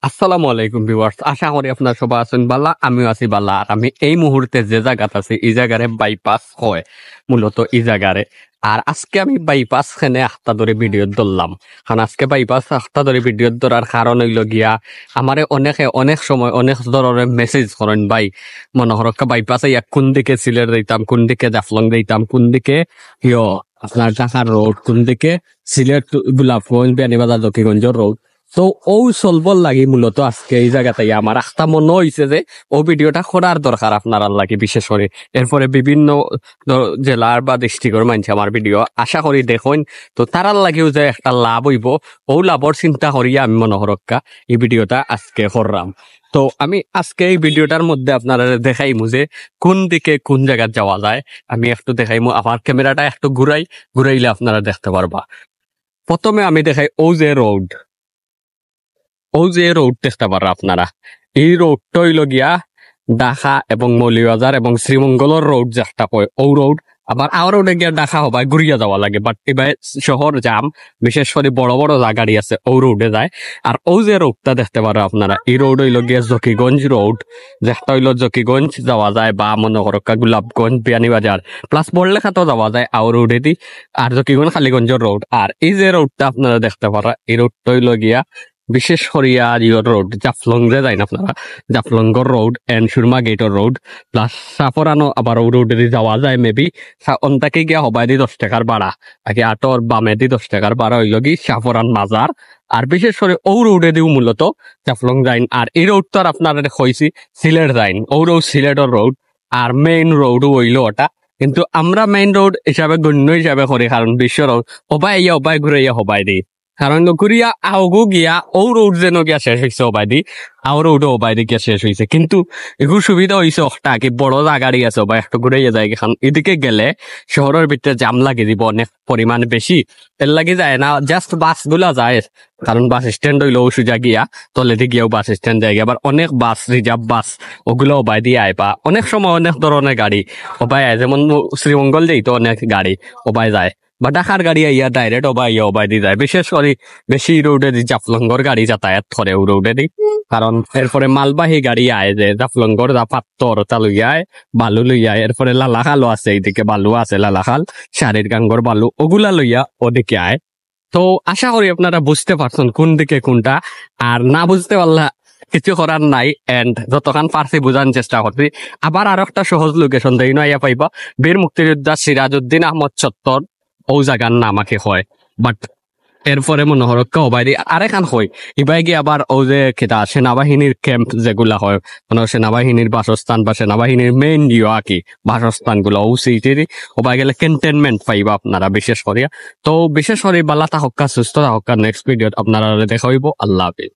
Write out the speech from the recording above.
আসসালামু আলাইকুম ভিউয়ার্স, আশা করি আপনারা সবাই আছেন বালা। আমিও আছি বালা। আর আমি এই মুহূর্তে যে জায়গাত আছি এই জায়গারে বাইপাস হয় মূলত এই জায়গারে। আর আজকে আমি বাইপাস খানে আখতা ধরে ভিডিও ধরলাম, কারণ আজকে বাইপাস আখতা ধরে ভিডিও ধরার কারণ হইল গিয়া আমারে অনেকে অনেক সময় অনেক ধরনের মেসেজ করেন, ভাই মনে হরক্কা বাইপাসে ইয়া কোন দিকে সিলেট দিতাম, কোন দিকে জাফলং দিতাম, কোন দিকে আপনার ঢাকার রোড, কোন দিকে সিলেট গোলাপগঞ্জ বিয়ানীবাজার দক্ষিণগঞ্জ রোড। তো ও চলবর লাগি মূলত আজকে এই জায়গাতে আমার আখতা মনে হয়েছে যে ও ভিডিওটা করার দরকার আপনার লাগি, বিশেষ করে এরপরে বিভিন্ন জেলার বা ডিস্ট্রিক্টের মানুষ আমার ভিডিও আশা করি দেখুন। তো তারার লাগেও যে একটা লাভ হইব, ও লাভর চিন্তা করিয়া আমি মনে হরক্কা এই ভিডিওটা আজকে করলাম। তো আমি আজকে এই ভিডিওটার মধ্যে আপনারা দেখাইমু যে কোন দিকে কোন জায়গায় যাওয়া যায়। আমি একটু দেখাইমু, আমার ক্যামেরাটা একটু ঘুরাইলে আপনারা দেখতে পারবা। প্রথমে আমি দেখাই ও যে রোড দেখতে পারা আপনারা, এই রোডটা হইল গিয়া ঢাকা এবং মৌলভীবাজার এবং শ্রীমঙ্গলের রোড যেটা কয় ও রোড। আবার রোডে গিয়া ঢাকা হবাই ঘুরিয়া যাওয়া লাগে, বাট এবার শহর জাম, বিশেষ করে বড় বড় গাড়ি আছে ও রোডে যায়। আর ও যে রোডটা দেখতে পারো আপনারা, এই রোড হইল গিয়া জকিগঞ্জ রোড, যেটা হইল জকিগঞ্জ যাওয়া যায় বা মনে করক্কা গোলাপগঞ্জ বিয়ানীবাজার প্লাস বড়লেখাতেও যাওয়া যায় রোডে দি। আর জকিগঞ্জ খালিগঞ্জের রোড। আর এই যে রোডটা আপনারা দেখতে পারা, এই রোডটা হইল গিয়া বিশেষ করিয়া রোড জাফলং যে যায় না আপনারা, জাফলংগর রোড এন্ড সুরমা গেটর রোড প্লাস সাফরানো আবার ও রোডে যাওয়া যায় মেবি। অন্তাকে গিয়া হবাই দি 10 টাকার ভাড়া, আগে আটর বামে দি 10 টাকার ভাড়া হইল কি সাফরান মাজার। আর বিশেষ করে ও রোডে দিও মূলত জাফলং যাইন। আর এই রোডটা আপনার হয়েছি সিলেট যাইন, ও রোড সিলেটর রোড। আর মেইন রোডও হইল ওটা, কিন্তু আমরা মেইন রোড হিসাবে গণ্য হিসাবে করি, কারণ বিশ্ব রোড ওবাই ঘুরাইয়া হবাই দিই। কারণ ঘুরিয়া আওগো গিয়া ও রোড যেন গিয়া শেষ হয়েছে ওবাইদি, রোডও ওবাইদি গিয়া শেষ হয়েছে। কিন্তু এগুলো সুবিধা হয়েছে একটা কি বড় গাড়ি আছে বা একটু ঘুরাইয়া যায় এখন। এদিকে গেলে শহরের ভিতরে জাম লাগে দিব অনেক পরিমাণ বেশি, এর লাগে যায় না, জাস্ট বাস গুলা যায়। কারণ বাস স্ট্যান্ড হইলো সোজা গিয়া তলেতে গিয়েও বাস স্ট্যান্ড যায়, আবার অনেক বাস রিজার্ভ বাস ওগুলো ওবাই দিয়ে আয়, বা অনেক সময় অনেক ধরনের গাড়ি ওবাই আয়, যেমন শ্রীমঙ্গল যেই তো অনেক গাড়ি ওবাই যায়, বা ঢাকার গাড়ি ইয়া ডাইরেক্ট ওবাই দিয়ে যায়। বিশেষ করে বেশি রোডে দি জাফলঙ্গর গাড়ি যাতায়াত করে ও রোডে দি, কারণ এরপরে মালবাহী গাড়ি আয় যে জাফলঙ্গর যা পাত্তর তা লইয়া আয়, বালু লইয়া আয়। এরপরে লালাখালও আছে, এইদিকে বালু আছে, লালাখাল শাড়ির গাঙ্গর বালু ওগুলা লইয়া ওদিকে আয়। তো আশা করি আপনারা বুঝতে পারছেন কোন দিকে কোনটা। আর না বুঝতে পারলা কিছু করার নাই, এন্ড যতক্ষণ পারছি বোঝার চেষ্টা করছি। আবার আর একটা সহজ লোকেশন দেই না ইয়া পাইবা, বীর মুক্তিযোদ্ধা সিরাজউদ্দিন আহমদ চত্বর ও জায়গার নাম আমাকে হয়। বাট এরপরে মনে হরক্কা ওবাই দিয়ে আরেখান হয় ইবাই গিয়ে আবার ও যে খেতা সেনাবাহিনীর ক্যাম্প যেগুলা হয়, মানে সেনাবাহিনীর বাসস্থান বা সেনাবাহিনীর মেইন আকি বাসস্থান গুলো ও সিটিরই ওবাই গেলে ক্যান্টনমেন্ট পাইবা আপনারা বিশেষ করিয়া। তো বিশেষ করে বালা থাকা সুস্থ থাকা, নেক্সট ভিডিওত আপনারা দেখা হইব। আল্লাহ হাফিজ।